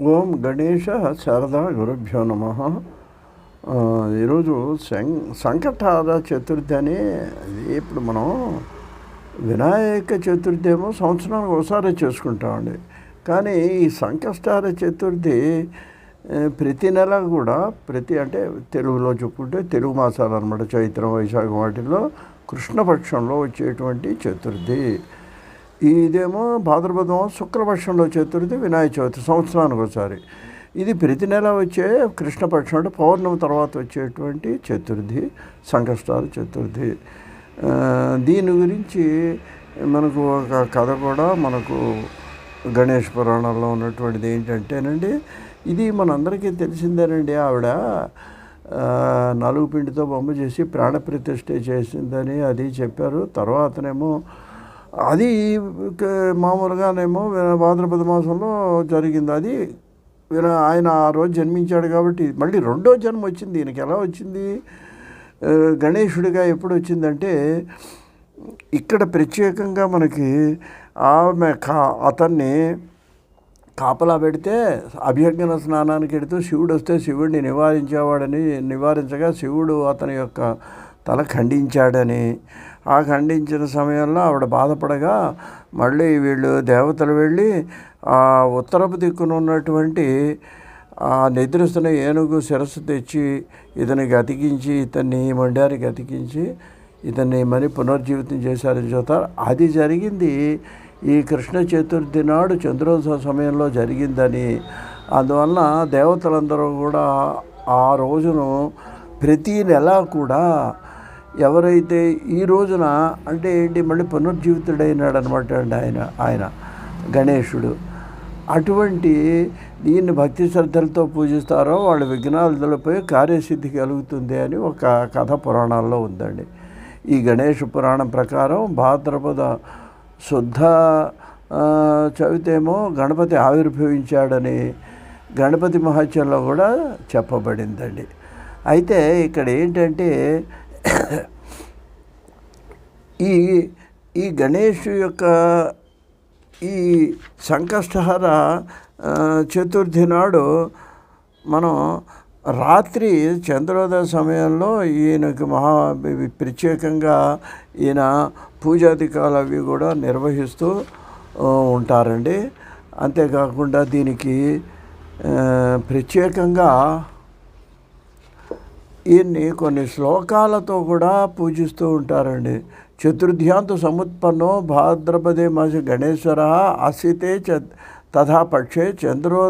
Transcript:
ఓం గణేశ శారదా గురుభ్యో నమ. ఈరోజు సంకటహార చతుర్థి అని. ఇప్పుడు మనం వినాయక చతుర్థి ఏమో సంవత్సరానికి ఒకసారి చేసుకుంటామండి. కానీ ఈ సంకష్టహార చతుర్థి ప్రతి నెల కూడా అంటే తెలుగులో చెప్పుకుంటే తెలుగు మాసాలు అనమాట, చైత్రం వైశాఖం వాటిల్లో కృష్ణపక్షంలో వచ్చేటువంటి చతుర్థి. ఇదేమో భాద్రపదం శుక్లపక్షంలో చతుర్థి, వినాయక చవితి సంవత్సరానికి ఒకసారి. ఇది ప్రతి నెల వచ్చే కృష్ణపక్షం అంటే పౌర్ణమి తర్వాత వచ్చేటువంటి చతుర్థి సంకష్టహార చతుర్థి. దీని గురించి మనకు ఒక కథ కూడా మనకు గణేష్ పురాణంలో ఉన్నటువంటిది ఏంటంటేనండి, ఇది మనందరికీ తెలిసిందేనండి. ఆవిడ నలుగు పిండితో బొమ్మ చేసి ప్రాణప్రతిష్ఠ చేసిందని అది చెప్పారు. తర్వాతనేమో అది మామూలుగానేమో భాద్రపద మాసంలో జరిగింది. అది ఆయన ఆ రోజు జన్మించాడు కాబట్టి మళ్ళీ రెండో జన్మ వచ్చింది. ఈయనకి ఎలా వచ్చింది, గణేశుడిగా ఎప్పుడు వచ్చిందంటే, ఇక్కడ ప్రత్యేకంగా మనకి ఆమె అతన్ని కాపలా పెడితే అభ్యర్థన స్నానానికి వెళుతూ శివుడు వస్తే శివుడిని నివారించగా శివుడు అతని యొక్క తల ఖండించాడని, ఆ ఖండించిన సమయంలో ఆవిడ బాధపడగా మళ్ళీ వీళ్ళు దేవతలు వెళ్ళి ఆ ఉత్తరపు దిక్కున ఉన్నటువంటి ఆ నిద్రిస్తున్న ఏనుగు శిరస్సు తెచ్చి ఇతనికి అతికించి, ఇతన్ని మండ్యానికి అతికించి ఇతన్ని మరి పునర్జీవితం చేశారని చెబుతారు. అది జరిగింది ఈ కృష్ణ చతుర్థి నాడు చంద్రోత్సవ సమయంలో జరిగిందని. అందువలన దేవతలందరూ కూడా ఆ రోజును ప్రతీ నెల కూడా ఎవరైతే ఈ రోజున అంటే ఏంటి మళ్ళీ పునర్జీవితుడైనాడు అనమాట అండి ఆయన గణేశుడు. అటువంటి దీన్ని భక్తి శ్రద్ధలతో పూజిస్తారో వాళ్ళ విఘ్నాలు తొలగిపోయి కార్యసిద్ధి కలుగుతుంది అని ఒక కథ పురాణాల్లో ఉందండి. ఈ గణేష్ పురాణం ప్రకారం భాద్రపద శుద్ధ చవితేమో గణపతి ఆవిర్భవించాడని గణపతి మహత్యంలో కూడా చెప్పబడిందండి. అయితే ఇక్కడ ఏంటంటే ఈ గణేష్ యొక్క ఈ సంకష్టహార చతుర్థి నాడు మనం రాత్రి చంద్రోదయ సమయంలో ఈయనకు ప్రత్యేకంగా ఈయన పూజాధికాలు అవి కూడా నిర్వహిస్తూ ఉంటారండి. అంతేకాకుండా దీనికి ప్రత్యేకంగా ఈయన్ని కొన్ని శ్లోకాలతో కూడా పూజిస్తూ ఉంటారండి. చతుర్థ్యాంతు సముత్పన్నో భాద్రపదే మాస గణేశ్వర ఆసితే తథా పక్షే చంద్రోదయ